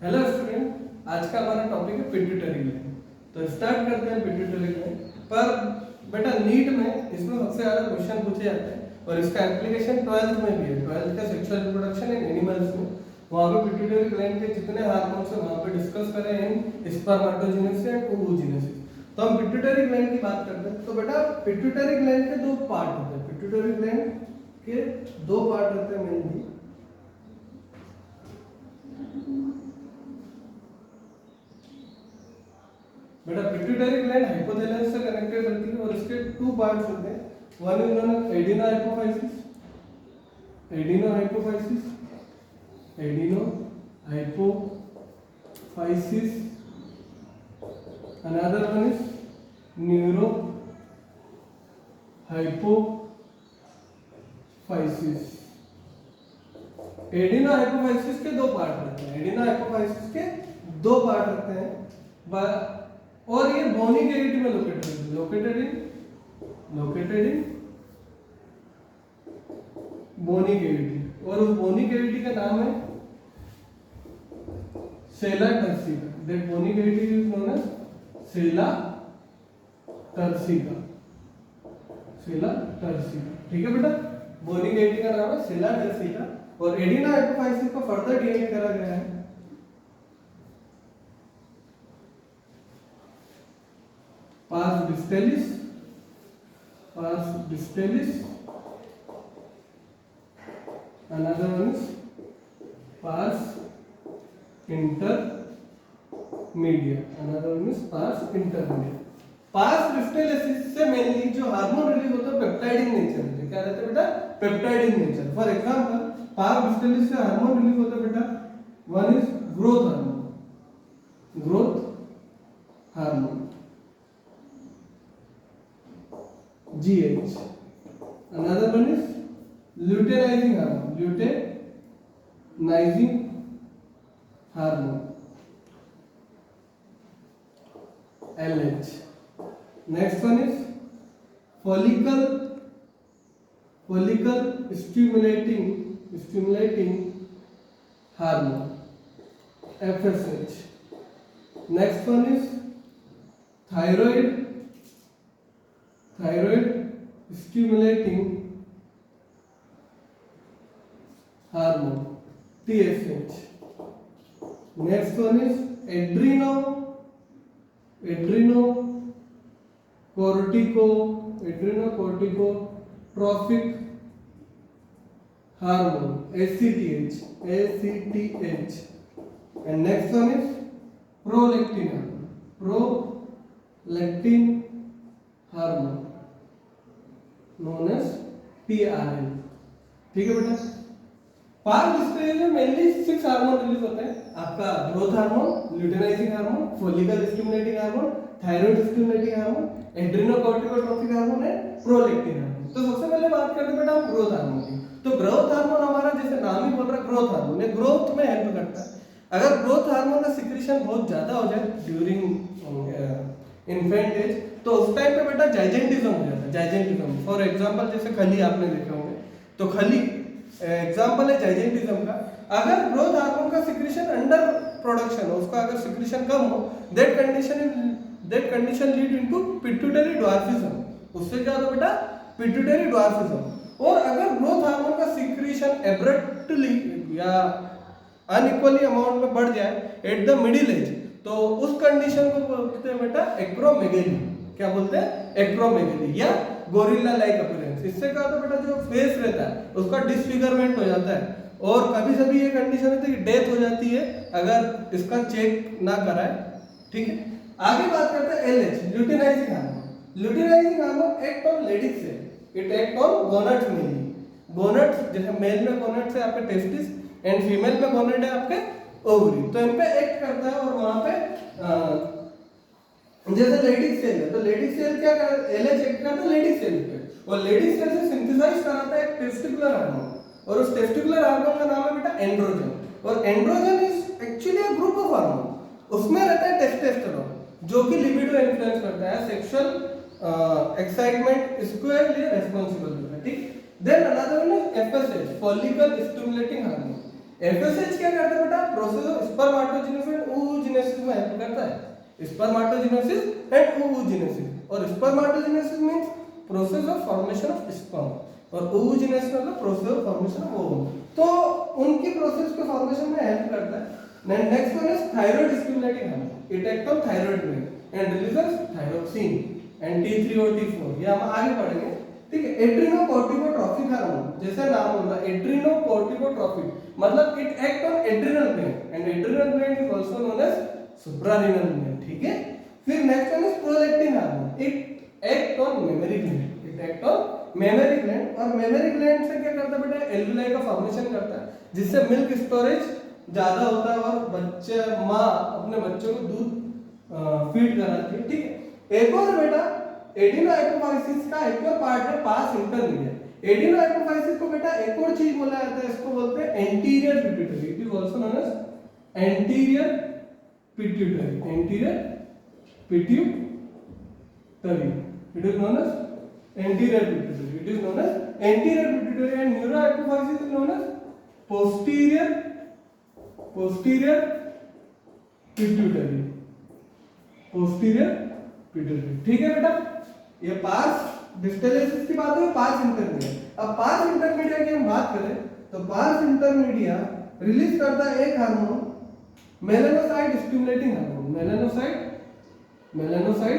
Hello student, आज का हमारा टॉपिक है पिट्यूटरी ग्लैंड। तो स्टार्ट करते हैं पिट्यूटरी ग्लैंड पर। बेटा नीट में इसमें सबसे ज्यादा क्वेश्चन पूछे जाते हैं और इसका एप्लीकेशन 12th में भी है। 12th का सेक्सुअल रिप्रोडक्शन इन एनिमल्स में वहाँ पे पिट्यूटरी ग्लैंड के जितने हार्मोन्स है वहाँ पे डिस्कस करें इन स्पर्मेटोजेनेसिस एंड ओवोजेनेसिस। तो हम पिट्यूटरी ग्लैंड की बात करते हैं। तो बेटा पिट्यूटरी ग्लैंड के दो पार्ट होते हैं। पिट्यूटरी ग्लैंड के दो पार्ट होते हैं मेनली। बेटा पिट्यूटरी ग्लैंड हाइपोथैलेमस से कनेक्टेड रहती है और इसके टू पार्ट्स होते हैं। One is known as adenohypophysis, adenohypophysis, adenohypophysis. Another one is neurohypophysis. Adenohypophysis के दो पार्ट रहते हैं। एडिनो हाइपोफाइसिस के दो पार्ट रहते हैं और ये बोनी कैविटी में लोकेटेड इन बोनी कैविटी। और उस बोनी कैविटी का नाम है sella turcica. That bony cavity is known as sella turcica. Sella turcica, ठीक है बेटा। बोनी कैविटी का नाम है सेला टर्सिका और एडिनो हाइपोफाइसिस को फर्दर डिवाइड करा गया है pars distalis, another one is pars intermedia, another one is pars intermedia। pars distalis से मेनली जो हार्मोन रिलीज होता है पेप्टाइड इन नेचर है। क्या रहता है बेटा? Peptide in nature. For example pars distalis से हार्मोन रिलीज होता है बेटा, one is growth hormone GH, another one is luteinizing hormone LH। next one is follicle stimulating hormone FSH। next one is thyroid stimulating hormone TSH। next one is adrenocorticotropic hormone ACTH। and next one is prolactin hormone known as PRL। ठीक है बेटा। Parse distalis में mainly 6 hormone release होते हैं। आपका growth hormone, luteinizing hormone, follicle stimulating hormone, thyroid stimulating hormone, adrenocorticotropic hormone है, prolactin hormone. तो सबसे पहले बात करते हैं बेटा हम ग्रोथ हार्मोन की। तो ग्रोथ हार्मोन हमारा जैसे नाम ही बोल रहा है ग्रोथ हार्मोन, ये ग्रोथ में हेल्प करता है। अगर ग्रोथ हार्मोन का सिक्रीशन बहुत ज्यादा हो जाए ड्यूरिंग इन्फेंट एज तो उस टाइम पे बेटा जाइजेंटिज्म हो जाता है। जाइजेंटिज्म फॉर एग्जांपल जैसे खली आपने देखे होंगे, तो खली एग्जांपल है जाइजेंटिज्म का। अगर ग्रोथ हार्मोन का सिक्रीशन अंडर प्रोडक्शन हो, उसका अगर सिक्रीशन कम हो, that condition lead into pituitary dwarfism. उससे क्या होता है बेटा? Pituitary dwarfism. और अगर ग्रोथ हार्मोन का सिक्रीशन एब्रप्टली या अनइक्वली अमाउंट में बढ़ जाए एट द मिडिल एज, तो उस कंडीशन को बोलते हैं बेटा एक्रोमेगेली। क्या बोलते हैं? एक्रोमेगेली या गोरिल्ला लाइक अपीयरेंस। इससे क्या होता है बेटा, जो फेस रहता है उसका डिसफिगरमेंट हो जाता है और कभी ये कंडीशन होती है कि डेथ हो जाती है अगर इसका चेक ना कराए। ठीक है, आगे बात करते हैं LH, luteinizing hormone. Luteinizing hormone act on Leydig cell, it act on gonads mainly. Gonads जैसे मेल में गोनाड्स है आपके टेस्टिस एंड फीमेल में गोनाड है आपके ओवरी, तो इन पे एक्ट करता है। और वहां पे जैसे लेडीज सेल है तो लेडीज सेल क्या कर LH एक्ट करता है लेडीज सेल पे और लेडीज सेल से सिंथेसाइज कराता है एक टेस्टिकुलर हार्मोन और उस टेस्टिकुलर हार्मोन का नाम है बेटा एंड्रोजन। और androgen is actually a group of hormone. उसमें रहता है टेस्टोस्टेरोन जो कि लिबिडो इन्फ्लुएंस करता है, सेक्सुअल एक्साइटमेंट इसको लिए रिस्पांसिबल होता है। ठीक, then another one is FSH, follicle stimulating hormone. FSH क्या करता है बेटा? Process of spermatogenesis and oogenesis में हेल्प करता है। स्पर्मेटोजेनेसिस एंड oogenesis, और spermatogenesis means process of formation of sperm, और oogenesis मतलब process of formation of ovum. तो उनकी प्रोसेस के फॉर्मेशन में हेल्प करता है। Next one is thyroid stimulating hormone. It act on thyroid gland and releases thyroxine and T3 और T4, ये हम आगे पढ़ेंगे, ठीक है। एड्रिनोकोर्टिकोट्रोफिक हार्मोन, जैसे नाम बोल रहा है एड्रिनोकोर्टिकोट्रोफिक, मतलब it act on adrenal gland and adrenal gland is also known as suprarenal gland, ठीक है। फिर next one is prolactin hormone. It act on mammary gland, it act on mammary gland, और मेमरी ग्लैंड से क्या करता है बेटा? Alveoli का फॉर्मेशन करता है, जिससे मिल्क स्टोरेज ज्यादा होता है और बच्चे माँ अपने बच्चों को दूध फीड कराती है, ठीक है। एक और बेटा एडिनोहाइपोफाइसिस का एक और पार्ट है पास इंटरमीडिएट। एडिनोहाइपोफाइसिस को बेटा एक और चीज बोला जाता है, इसको बोलते हैं anterior pituitary, it is also known as anterior pituitary, anterior pituitary, it is known as anterior pituitary, it is known as anterior pituitary, and neurohypophysis is known as posterior pituitary, posterior pituitary, ठीक है बेटा। ये pars distalis की बात है, pars intermedia. अब pars intermedia की हम बात करें तो पार्स इंटरमीडिया रिलीज करता है एक hormone, melanocyte stimulating hormone, melanocyte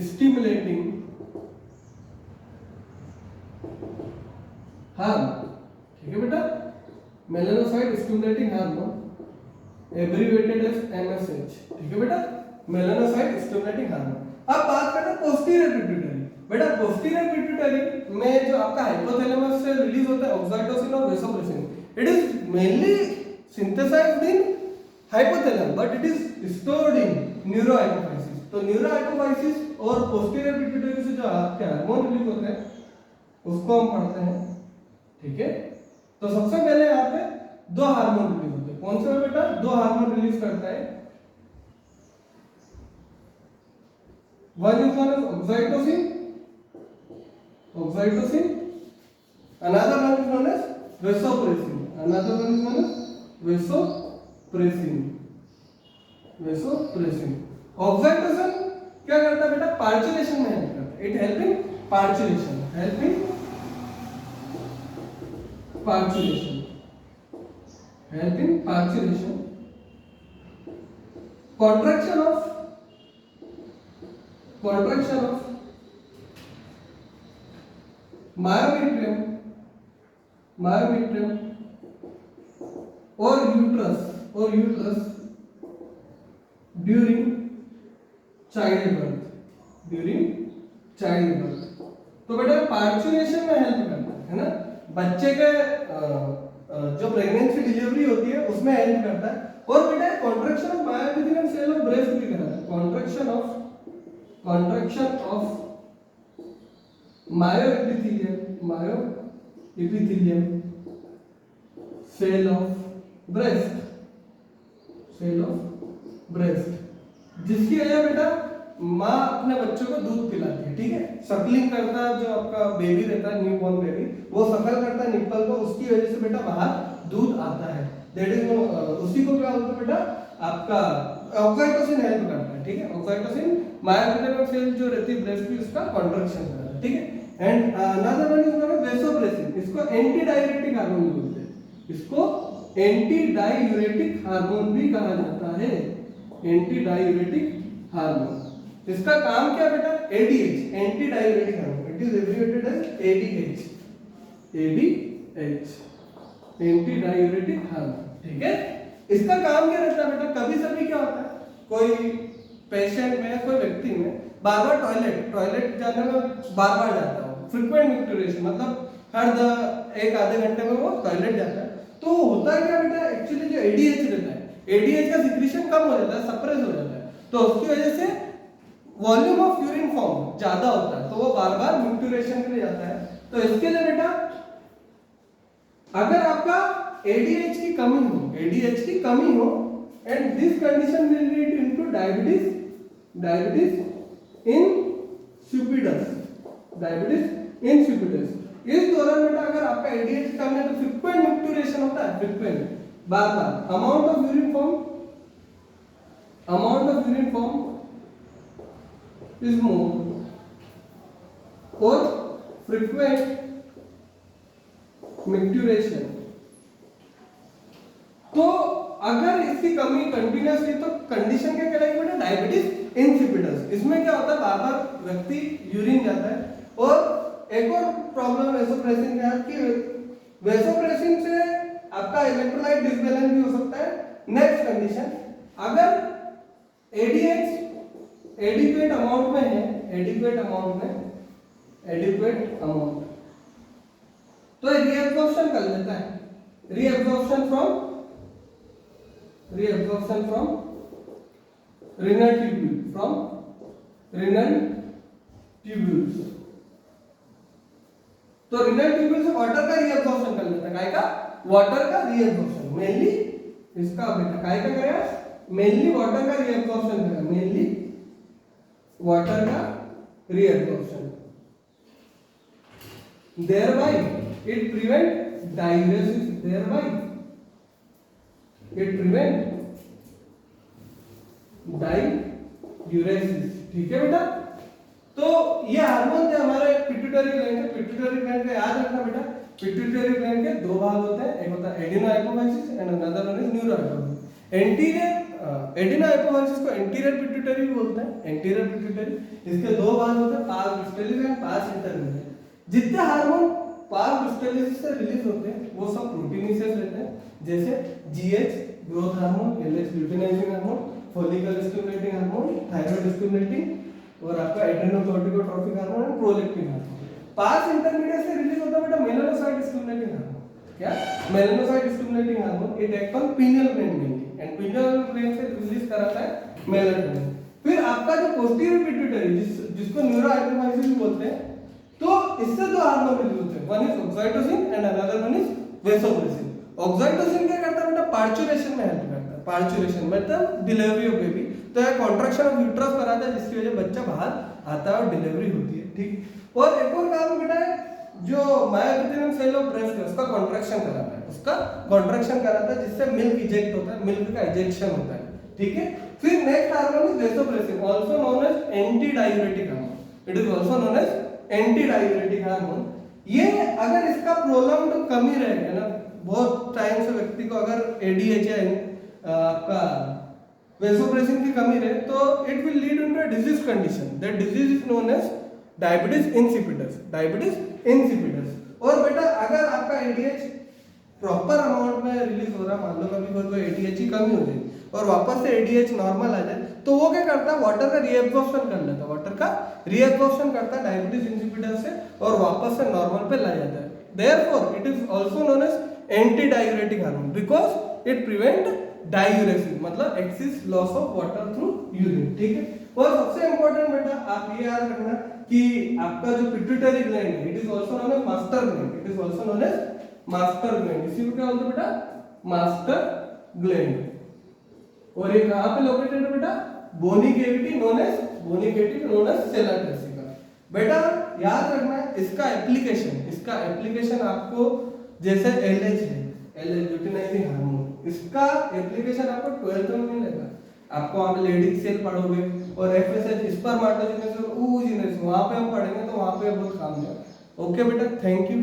stimulating hormone, ठीक है बेटा। Melanocyte stimulating hormone abbreviated as MSH, ठीक है बेटा, मेलानोसाइट स्टिमुलेटिंग हार्मोन। अब बात करते हैं पोस्टीरियर पिट्यूटरी। बेटा पोस्टीरियर पिट्यूटरी में जो आपका हाइपोथैलेमस से रिलीज होता है ऑक्सीटोसिन और vasopressin, it is mainly synthesized in hypothalamus but it is stored in neurohypophysis. तो न्यूरोहाइपोफाइसिस और पोस्टीरियर पिट्यूटरी से जो आपके हार्मोन रिलीज होते हैं उसको हम पढ़ते हैं, ठीक है। तो सबसे पहले यहाँ पे दो हार्मोन रिलीज होते हैं, कौन से बेटा? दो हार्मोन रिलीज करता है, one is known as oxytocin, another one is known as vasopressin, another one is known as vasopressin। Oxytocin क्या करता है बेटा? पार्चुलेशन में हेल्प करता है, it help in पार्चुलेशन, contraction of myometrium or uterus during childbirth। तो बेटा पार्चुलेशन में हेल्प करता है ना, बच्चे के जो प्रेगनेंसी डिलीवरी होती है उसमें हेल्प करता है। और बेटा contraction of myoepithelium cell of breast भी कराता है, contraction of myoepithelium cell of breast, जिसकी वजह बेटा माँ अपने बच्चों को दूध पिलाती है, ठीक है। सकलिंग करता है, जो आपका बेबी रहता है न्यूबॉर्न बेबी, वो सकल करता है निप्पल को, उसकी वजह से बेटा बाहर दूध आता है, दैट इज उसी को क्या बोलते हैं बेटा? आपका ऑक्सीटोसिन हेल्प करता है, ठीक है। ऑक्सीटोसिन मायोएपिथेलियम सेल जो रहती है ब्रेस्ट की, उसका कॉन्ट्रैक्शन करता है, ठीक है। And another one is known as vasopressin, इसको एंटी डाययूरेटिक हार्मोन भी बोलते हैं, इसको एंटी डाययूरेटिक हार्मोन भी कहा जाता है, एंटी डाययूरेटिक हार्मोन। इसका काम क्या बेटा? ADH, antidiuretic hormone, it is abbreviated as ADH, antidiuretic hormone, ठीक है। इसका काम क्या रहता है बेटा? कभी सभी क्या होता है, कोई पेशेंट में, कोई व्यक्ति में बार बार टॉयलेट जाने में बार बार जाता है, फ्रीक्वेंट मिक्टुरेशन, मतलब हर एक आधे घंटे में वो टॉयलेट जाता है, तो होता है क्या बेटा? एक्चुअली जो ADH रहता है, ADH का सिक्रीशन कम हो जाता है, सप्रेस हो जाता है, तो उसकी वजह से वॉल्यूम ऑफ यूरिन फॉर्म ज्यादा होता है, तो वो बार बार मिक्टुरेशन के लिए जाता है। तो इसके लिए बेटा अगर आपका ADH की कमी हो and this condition will lead into diabetes insipidus, इस दौरान बेटा अगर आपका एडीएच कम है तो फ्रीक्वेंट मिक्टुरेशन होता है, frequent, bar bar. Amount of urine form is more और फ्रीक्वेंट मिक्टुरेशन। तो अगर इसकी कमी कंटिन्यूस है तो कंडीशन क्या कहलाएगी बेटा, डायबिटीज इंसिपिडस। इसमें क्या होता है, बार बार व्यक्ति यूरिन जाता है। और एक और प्रॉब्लम वेसोप्रेसिन का है कि वेसोप्रेसिन से आपका इलेक्ट्रोलाइट डिसबैलेंस भी हो सकता है। नेक्स्ट कंडीशन, अगर एडीएच एडिक्वेट अमाउंट में है, एडिक्वेट अमाउंट, तो रीअब्जॉर्प्शन कर लेता है, रीअब्जॉर्प्शन फ्रॉम renal tubules। तो renal tubule से वाटर का रीअब्जॉर्प्शन कर लेता है, काय का, वाटर का रीअब्जॉर्प्शन, मेनली इसका बेटा काय का करेगा, मेनली वाटर का रीअब्जॉर्प्शन करेगा, मेनली वाटर का reabsorption. thereby it prevent diuresis, thereby it prevent डाइयूरेसिस। ठीक है बेटा, तो ये हार्मोन थे हमारे पिट्यूटरी ग्लैंड के। पिट्यूटरी ग्लैंड का याद रखना बेटा, पिट्यूटरी ग्लैंड के दो भाग होते हैं, एक होता है adeno hypophysis and another one is neuro hypophysis. Anterior adeno hypophysis को एंटीरियर पिट्यूटरी भी बोलते हैं, एंटीरियर पिट्यूटरी। इसके दो भाग होते हैं, पास डिस्टलिस एंड पास इंटरमीडिएट। जितने हार्मोन पास डिस्टलिस से रिलीज होते हैं वो सब प्रोटीनेसिस रहते हैं, जैसे GH growth hormone, LH luteinizing hormone, follicle stimulating hormone, thyroid stimulating और आपका adrenocorticotropic hormone and prolactin hormone. Pass intermediate से रिलीज होता है बेटा मेलानोसाइट स्टिमुलेटिंग हार्मोन। क्या, melanocyte stimulating hormone, it act on pineal gland mainly and pineal gland से release कराता है मेलाटोनिन। फिर आपका जो पोस्टीरियर पिट्यूटरी जिसको न्यूरो हाइपोफाइसिस भी बोलते हैं, तो इससे दो हार्मोन रिलीज होते हैं, one is oxytocin and another one is vasopressin. Oxytocin क्या करता है बेटा, पार्चुरेशन में हेल्प करता है, पार्चुरेशन मतलब डिलीवरी ऑफ बेबी। तो ये कॉन्ट्रैक्शन ऑफ यूट्रस कराता है जिसकी वजह बच्चा बाहर आता है और डिलीवरी होती है। ठीक, और एक और काम बेटा है जो मायोपिथेलियम सेल ऑफ ब्रेस्ट है उसका कॉन्ट्रैक्शन कराता है, उसका कॉन्ट्रैक्शन कराता है जिससे मिल्क इजेक्ट होता है, मिल्क का इजेक्शन होता है। ठीक है, फिर next hormone is vasopressin, also known as anti diuretic hormone, it is also known as anti diuretic hormone. ये अगर इसका प्रोलॉन्ग्ड कमी रहेगा ना, बहुत टाइम से व्यक्ति को अगर एडीएच या आपका वेसोप्रेसिन की कमी रहे तो it will lead into a disease condition, that disease is known as diabetes insipidus, diabetes insipidus. और बेटा अगर आपका एडीएच प्रॉपर अमाउंट में रिलीज हो रहा, मान लो कभी कोई एडीएच की कमी हो जाए और वापस से एडीएच नॉर्मल आ जाए, तो वो क्या करता है, वाटर का रीअब्जॉर्प्शन कर लेता है, वाटर का रीअब्जॉर्प्शन करता है डायबिटीज इंसिपिडस से और वापस से नॉर्मल पे ला जाता है। Therefore it is also known as anti diuretic hormone because it prevent diuresis, मतलब excess loss of water through urine. ठीक है, और सबसे इंपॉर्टेंट बेटा आप ये याद रखना कि आपका जो पिट्यूटरी ग्लैंड है it is also known as master gland, it is also known as master gland. इसी को क्या बोलते हैं बेटा, मास्टर ग्लैंड। और ये कहां पे लोकेटेड है बेटा, बोनी कैविटी नोन एज सेला ट्रेसिका। बेटा याद रखना इसका एप्लीकेशन आपको जैसे एलएच है, एलएच ल्यूटिनाइजिंग हार्मोन, इसका एप्लीकेशन आपको 12th में मिलेगा, आपको वहां पे लेडिक सेल पढ़ोगे और एफएसएच स्पर्मेटोजेनेसिस और oogenesis वहां पे हम पढ़ेंगे, तो वहां पे बहुत काम है। ओके बेटा, थैंक यू।